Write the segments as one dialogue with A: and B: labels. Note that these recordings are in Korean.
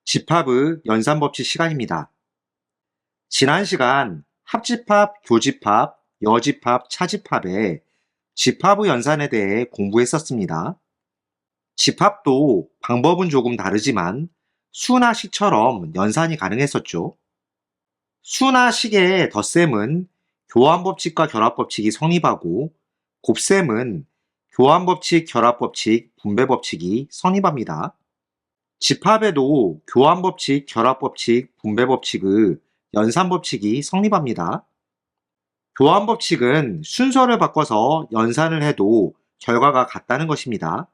A: 집합의 연산법칙 시간입니다. 지난 시간 합집합, 교집합, 여집합, 차집합의 집합의 연산에 대해 공부했었습니다. 집합도 방법은 조금 다르지만 수나 식처럼 연산이 가능했었죠. 수나 식의 덧셈은 교환법칙과 결합법칙이 성립하고 곱셈은 교환법칙, 결합법칙, 분배법칙이 성립합니다. 집합에도 교환법칙, 결합법칙, 분배법칙의 연산법칙이 성립합니다. 교환법칙은 순서를 바꿔서 연산을 해도 결과가 같다는 것입니다.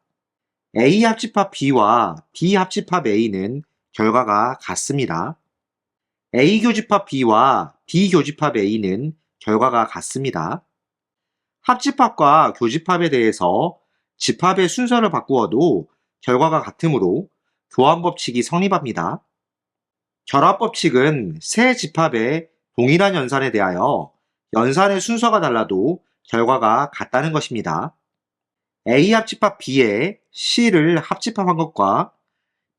A: A 합집합 B와 B 합집합 A는 결과가 같습니다. A 교집합 B와 B 교집합 A는 결과가 같습니다. 합집합과 교집합에 대해서 집합의 순서를 바꾸어도 결과가 같으므로 교환법칙이 성립합니다. 결합법칙은 세 집합의 동일한 연산에 대하여 연산의 순서가 달라도 결과가 같다는 것입니다. A 합집합 B에 C를 합집합한 것과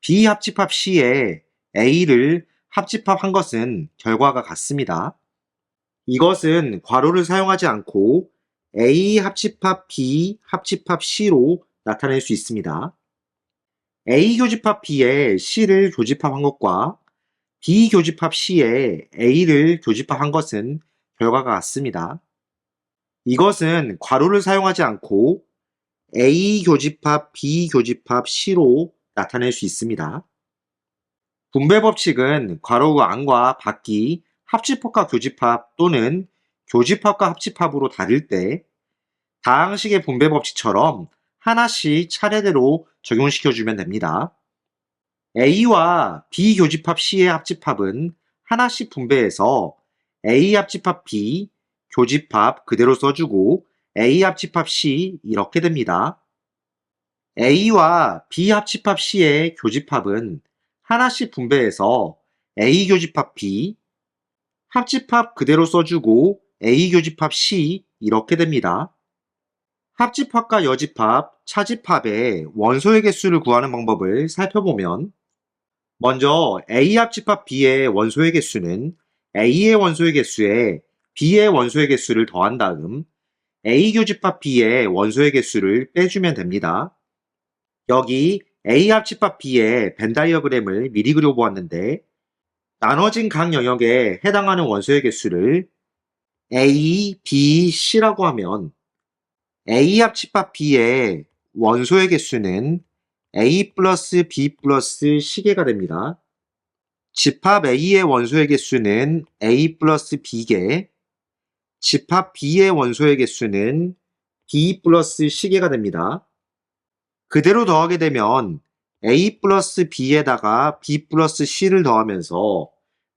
A: B 합집합 C에 A를 합집합한 것은 결과가 같습니다. 이것은 괄호를 사용하지 않고 A 합집합 B 합집합 C로 나타낼 수 있습니다. A 교집합 B에 C를 교집합한 것과 B 교집합 C에 A를 교집합한 것은 결과가 같습니다. 이것은 괄호를 사용하지 않고 A 교집합 B 교집합 C로 나타낼 수 있습니다. 분배법칙은 괄호 안과 밖이 합집합과 교집합 또는 교집합과 합집합으로 다를 때 다항식의 분배법칙처럼 하나씩 차례대로 적용시켜주면 됩니다. A와 B 교집합 C의 합집합은 하나씩 분배해서 A 합집합 B 교집합 그대로 써주고 A 합집합 C 이렇게 됩니다. A와 B 합집합 C의 교집합은 하나씩 분배해서 A 교집합 B 합집합 그대로 써주고 A 교집합 C 이렇게 됩니다. 합집합과 여집합, 차집합의 원소의 개수를 구하는 방법을 살펴보면 먼저 A 합집합 B의 원소의 개수는 A의 원소의 개수에 B의 원소의 개수를 더한 다음 A 교집합 B의 원소의 개수를 빼주면 됩니다. 여기 A 합집합 B의 벤 다이어그램을 미리 그려보았는데 나눠진 각 영역에 해당하는 원소의 개수를 A, B, C라고 하면 A 합집합 B의 원소의 개수는 A 플러스 B 플러스 C개가 됩니다. 집합 A의 원소의 개수는 A 플러스 B개, 집합 B의 원소의 개수는 B 플러스 C개가 됩니다. 그대로 더하게 되면 A 플러스 B에다가 B 플러스 C를 더하면서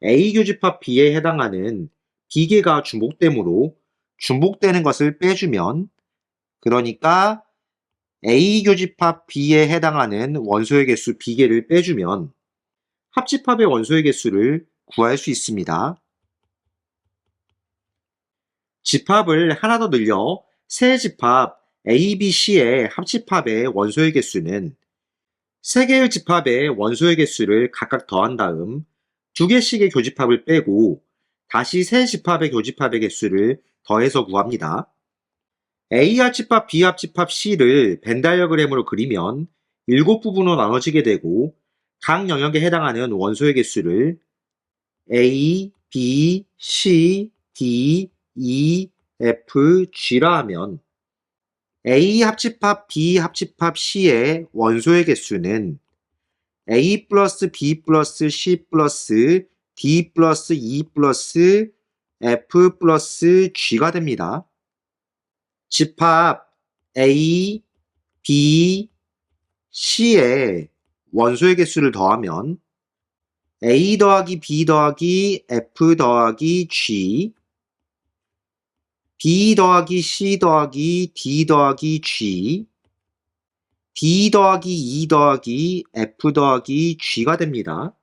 A: A 교집합 B에 해당하는 B개가 중복되므로 중복되는 것을 빼주면 그러니까 A 교집합 B에 해당하는 원소의 개수 B개를 빼주면 합집합의 원소의 개수를 구할 수 있습니다. 집합을 하나 더 늘려 세 집합 A, B, C의 합집합의 원소의 개수는 세 개의 집합의 원소의 개수를 각각 더한 다음 두 개씩의 교집합을 빼고 다시 세 집합의 교집합의 개수를 더해서 구합니다. A 합집합, B 합집합 C를 벤 다이어그램으로 그리면 7부분으로 나눠지게 되고 각 영역에 해당하는 원소의 개수를 A, B, C, D, E, F, G라 하면 A 합집합 B 합집합 C의 원소의 개수는 A 플러스 B 플러스 C 플러스 D 플러스 E 플러스 F 플러스 G가 됩니다. 집합 A, B, C의 원소의 개수를 더하면 A 더하기 B 더하기 F 더하기 G, B 더하기 C 더하기 D 더하기 G, D 더하기 E 더하기 F 더하기 G가 됩니다.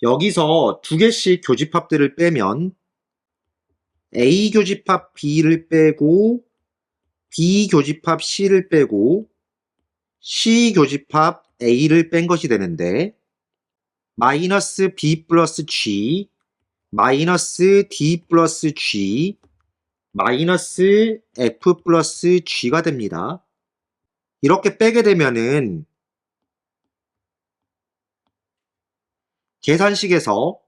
A: 여기서 두 개씩 교집합들을 빼면 A 교집합 B를 빼고 B 교집합 C를 빼고 C 교집합 A를 뺀 것이 되는데 마이너스 b 플러스 g, 마이너스 d 플러스 g, 마이너스 f 플러스 g가 됩니다. 이렇게 빼게 되면은 계산식에서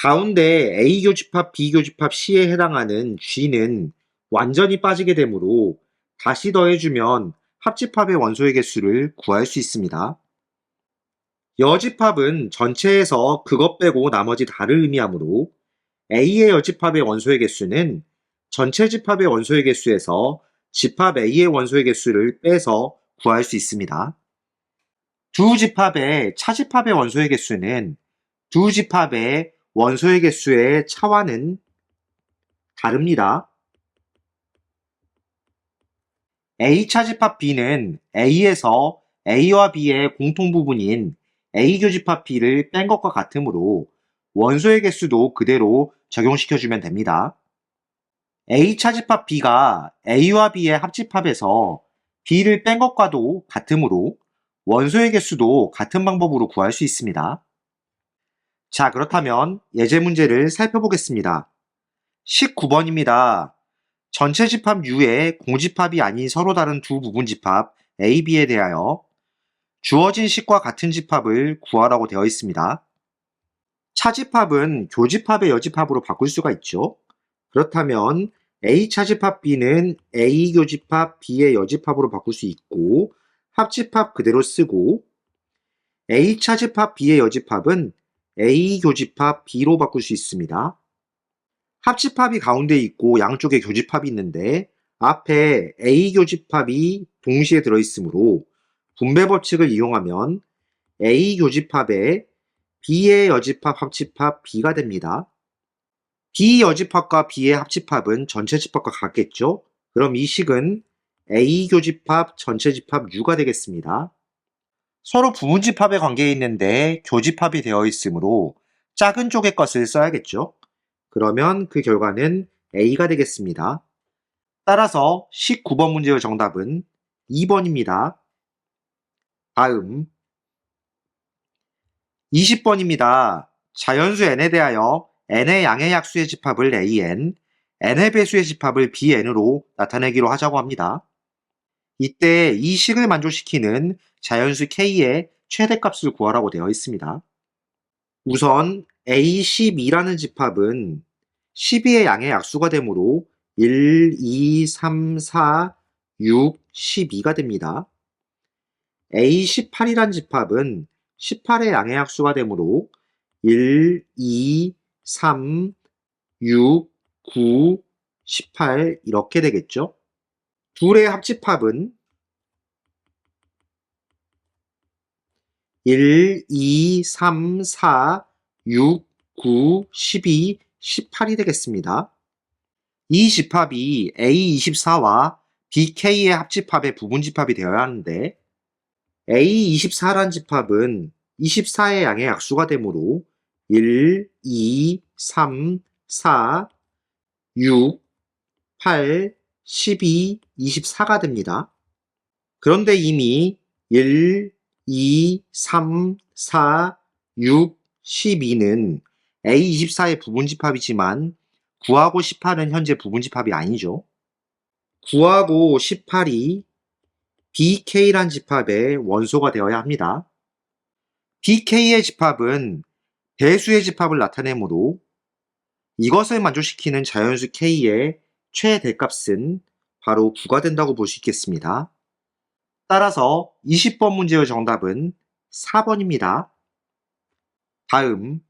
A: 가운데 A 교집합, B 교집합 C에 해당하는 G는 완전히 빠지게 되므로 다시 더해주면 합집합의 원소의 개수를 구할 수 있습니다. 여집합은 전체에서 그것 빼고 나머지 다를 의미하므로 A의 여집합의 원소의 개수는 전체 집합의 원소의 개수에서 집합 A의 원소의 개수를 빼서 구할 수 있습니다. 두 집합의 차집합의 원소의 개수는 두 집합의 원소의 개수의 차와는 다릅니다. A 차집합 B는 A에서 A와 B의 공통 부분인 A 교집합 B를 뺀 것과 같으므로 원소의 개수도 그대로 적용시켜주면 됩니다. A 차집합 B가 A와 B의 합집합에서 B를 뺀 것과도 같으므로 원소의 개수도 같은 방법으로 구할 수 있습니다. 자, 그렇다면 예제 문제를 살펴보겠습니다. 19번입니다. 전체 집합 U의 공집합이 아닌 서로 다른 두 부분 집합 A, B에 대하여 주어진 식과 같은 집합을 구하라고 되어 있습니다. 차집합은 교집합의 여집합으로 바꿀 수가 있죠. 그렇다면 A 차집합 B는 A 교집합 B의 여집합으로 바꿀 수 있고 합집합 그대로 쓰고 A 차집합 B의 여집합은 A 교집합 B로 바꿀 수 있습니다. 합집합이 가운데 있고 양쪽에 교집합이 있는데 앞에 A 교집합이 동시에 들어있으므로 분배 법칙을 이용하면 A 교집합에 B의 여집합 합집합 B가 됩니다. B 여집합과 B의 합집합은 전체 집합과 같겠죠? 그럼 이 식은 A 교집합 전체 집합 U가 되겠습니다. 서로 부분집합의 관계에 있는데 교집합이 되어 있으므로 작은 쪽의 것을 써야겠죠? 그러면 그 결과는 A가 되겠습니다. 따라서 19번 문제의 정답은 2번입니다. 다음 20번입니다. 자연수 n에 대하여 n의 양의 약수의 집합을 an, n의 배수의 집합을 bn으로 나타내기로 하자고 합니다. 이때 이 식을 만족시키는 자연수 k의 최대값을 구하라고 되어 있습니다. 우선 A12라는 집합은 12의 양의 약수가 되므로 1, 2, 3, 4, 6, 12가 됩니다. A18이란 집합은 18의 양의 약수가 되므로 1, 2, 3, 6, 9, 18 이렇게 되겠죠. 둘의 합집합은 1, 2, 3, 4, 6, 9, 12, 18이 되겠습니다. 이 집합이 A24와 BK의 합집합의 부분집합이 되어야 하는데 A24란 집합은 24의 양의 약수가 되므로 1, 2, 3, 4, 6, 8, 12, 24가 됩니다. 그런데 이미 1, 2, 3, 4, 6, 12는 A24의 부분집합이지만 9하고 18은 현재 부분집합이 아니죠. 9하고 18이 BK란 집합의 원소가 되어야 합니다. BK의 집합은 배수의 집합을 나타내므로 이것을 만족시키는 자연수 K의 최대값은 바로 9가 된다고 볼 수 있겠습니다. 따라서 20번 문제의 정답은 4번입니다. 다음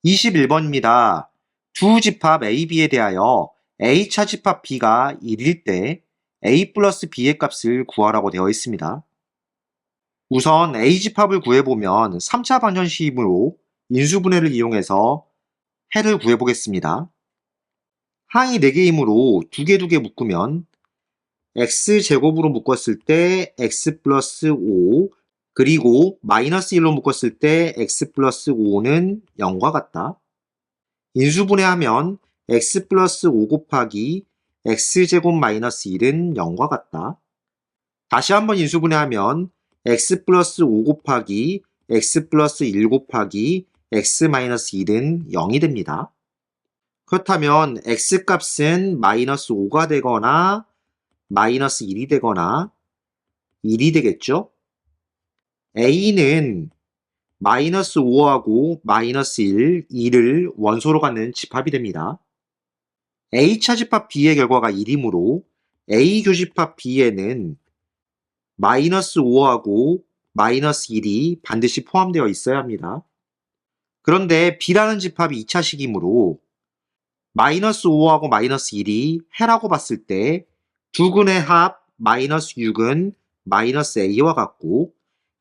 A: 21번입니다. 두 집합 A, B에 대하여 A차 집합 B가 1일 때 A 플러스 B의 값을 구하라고 되어 있습니다. 우선 A 집합을 구해보면 3차 방정식으로 인수분해를 이용해서 해를 구해보겠습니다. 항이 4개이므로 2개 묶으면 x제곱으로 묶었을 때 x 플러스 5 그리고 마이너스 1로 묶었을 때 x 플러스 5는 0과 같다. 인수분해하면 x 플러스 5 곱하기 x제곱 마이너스 1은 0과 같다. 다시 한번 인수분해하면 x 플러스 5 곱하기 x 플러스 1 곱하기 x 마이너스 1은 0이 됩니다. 그렇다면 x 값은 마이너스 5가 되거나 마이너스 1이 되거나 1이 되겠죠? a는 마이너스 5하고 마이너스 1, 2를 원소로 갖는 집합이 됩니다. A차 집합 B의 결과가 1이므로 A 교집합 B에는 마이너스 5하고 마이너스 1이 반드시 포함되어 있어야 합니다. 그런데 B라는 집합이 2차식이므로 마이너스 5하고 마이너스 1이 해라고 봤을 때 두근의 합 마이너스 6은 마이너스 A와 같고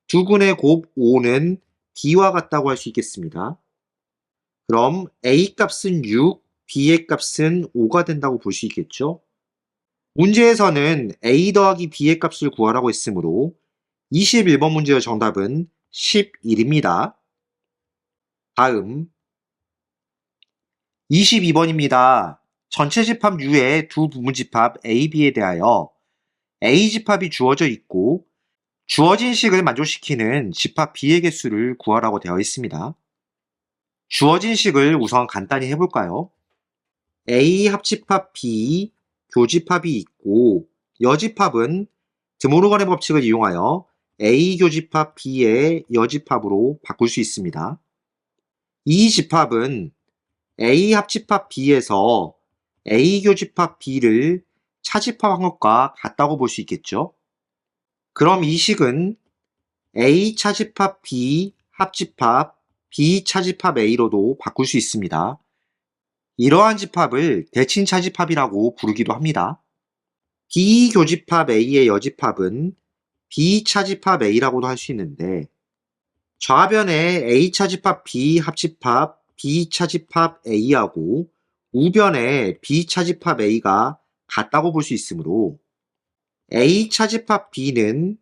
A: 두근의 곱 5는 B와 같다고 할 수 있겠습니다. 그럼 A 값은 6, B의 값은 5가 된다고 볼 수 있겠죠? 문제에서는 A 더하기 B의 값을 구하라고 했으므로 21번 문제의 정답은 11입니다. 다음 22번입니다. 전체 집합 U의 두 부분 집합 A, B에 대하여 A 집합이 주어져 있고 주어진 식을 만족시키는 집합 B의 개수를 구하라고 되어 있습니다. 주어진 식을 우선 간단히 해볼까요? A 합집합 B 교집합이 있고 여집합은 드모르간의 법칙을 이용하여 A 교집합 B의 여집합으로 바꿀 수 있습니다. 이 집합은 A 합집합 B에서 A 교집합 B를 차집합한 것과 같다고 볼 수 있겠죠? 그럼 이 식은 A 차집합 B 합집합 B 차집합 A로도 바꿀 수 있습니다. 이러한 집합을 대칭 차집합이라고 부르기도 합니다. B 교집합 A의 여집합은 B 차집합 A라고도 할 수 있는데 좌변에 A 차집합 B 합집합 B 차집합 A하고 우변에 B 차집합 A가 같다고 볼 수 있으므로 A 차집합 B는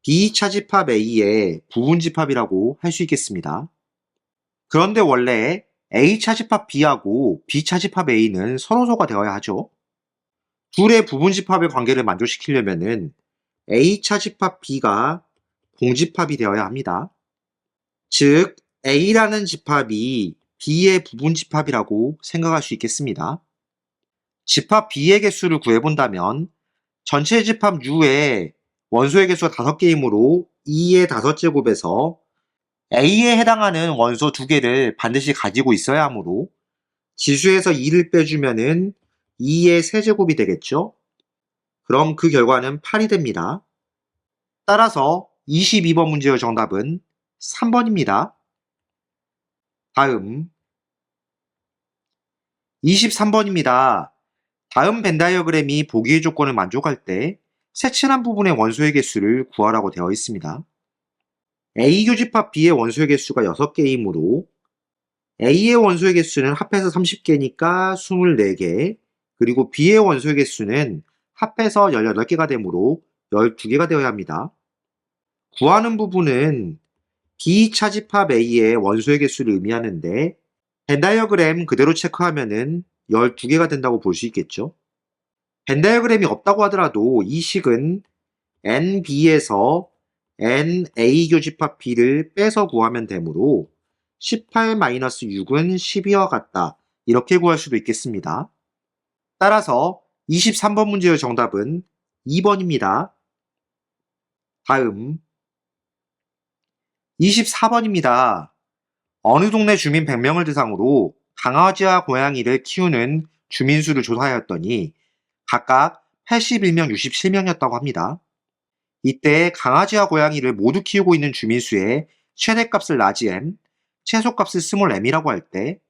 A: B 차집합 A의 부분집합이라고 할 수 있겠습니다. 그런데 원래 A 차집합 B하고 B 차집합 A는 선호소가 되어야 하죠. 둘의 부분집합의 관계를 만족시키려면 A 차집합 B가 공집합이 되어야 합니다. 즉 A라는 집합이 B의 부분집합이라고 생각할 수 있겠습니다. 집합 B의 개수를 구해본다면 전체 집합 U의 원소의 개수가 5개이므로 2의 5제곱에서 A에 해당하는 원소 2개를 반드시 가지고 있어야 하므로 지수에서 2를 빼주면은 2의 세제곱이 되겠죠? 그럼 그 결과는 8이 됩니다. 따라서 22번 문제의 정답은 3번입니다. 다음 23번입니다. 다음 벤 다이어그램이 보기의 조건을 만족할 때 색칠한 부분의 원소의 개수를 구하라고 되어 있습니다. A 교집합 B의 원소의 개수가 6개이므로 A의 원소의 개수는 합해서 30개니까 24개, 그리고 B의 원소의 개수는 합해서 18개가 되므로 12개가 되어야 합니다. 구하는 부분은 B 차집합 A의 원소의 개수를 의미하는데 벤 다이어그램 그대로 체크하면은 12개가 된다고 볼 수 있겠죠. 벤 다이어그램이 없다고 하더라도 이 식은 NB에서 NA 교집합 B를 빼서 구하면 되므로 18-6은 12와 같다. 이렇게 구할 수도 있겠습니다. 따라서 23번 문제의 정답은 2번입니다. 다음 24번입니다. 어느 동네 주민 100명을 대상으로 강아지와 고양이를 키우는 주민수를 조사하였더니 각각 81명, 67명이었다고 합니다. 이때 강아지와 고양이를 모두 키우고 있는 주민수의 최대값을 라지 M, 최소값을 스몰 m이라고 할 때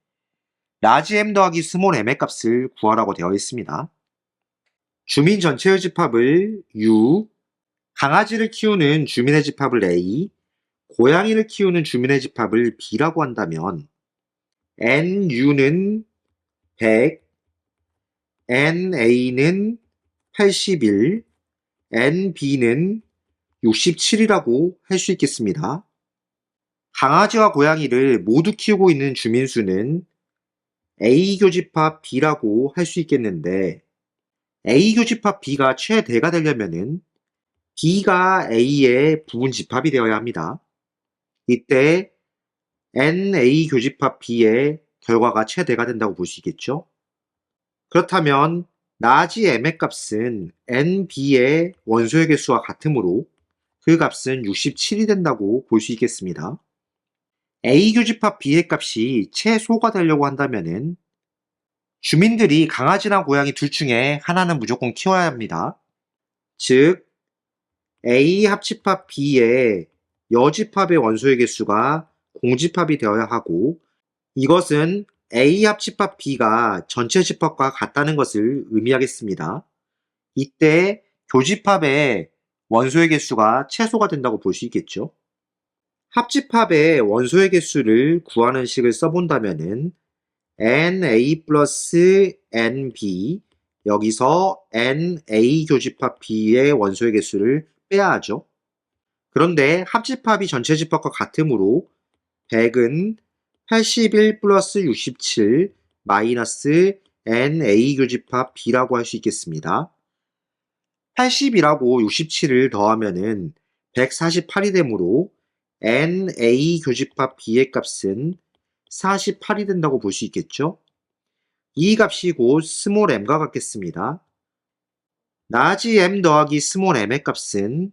A: 라지 M 더하기 스몰 m의 값을 구하라고 되어 있습니다. 주민 전체의 집합을 U, 강아지를 키우는 주민의 집합을 A, 고양이를 키우는 주민의 집합을 B라고 한다면 NU는 100, NA는 81, NB는 67이라고 할 수 있겠습니다. 강아지와 고양이를 모두 키우고 있는 주민수는 A 교집합 B라고 할 수 있겠는데 A 교집합 B가 최대가 되려면은 B가 A의 부분 집합이 되어야 합니다. 이때 NA 교집합 B의 결과가 최대가 된다고 볼 수 있겠죠. 그렇다면 라지 M의 값은 NB의 원소의 개수와 같으므로 그 값은 67이 된다고 볼 수 있겠습니다. A 교집합 B의 값이 최소가 되려고 한다면 주민들이 강아지나 고양이 둘 중에 하나는 무조건 키워야 합니다. 즉 A 합집합 B의 여집합의 원소의 개수가 공집합이 되어야 하고 이것은 A 합집합 B가 전체 집합과 같다는 것을 의미하겠습니다. 이때 교집합의 원소의 개수가 최소가 된다고 볼 수 있겠죠. 합집합의 원소의 개수를 구하는 식을 써본다면은 NA 플러스 NB 여기서 NA 교집합 B의 원소의 개수를 빼야 하죠. 그런데 합집합이 전체 집합과 같으므로 100은 81 플러스 67 마이너스 NA 교집합 B라고 할 수 있겠습니다. 80이라고 67을 더하면은 148이 되므로 NA 교집합 B의 값은 48이 된다고 볼 수 있겠죠? 이 값이 곧 스몰 m과 같겠습니다. 라지 m 더하기 스몰 m의 값은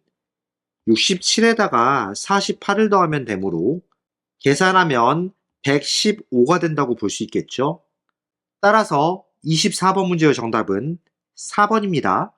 A: 67에다가 48을 더하면 되므로 계산하면 115가 된다고 볼 수 있겠죠? 따라서 24번 문제의 정답은 4번입니다.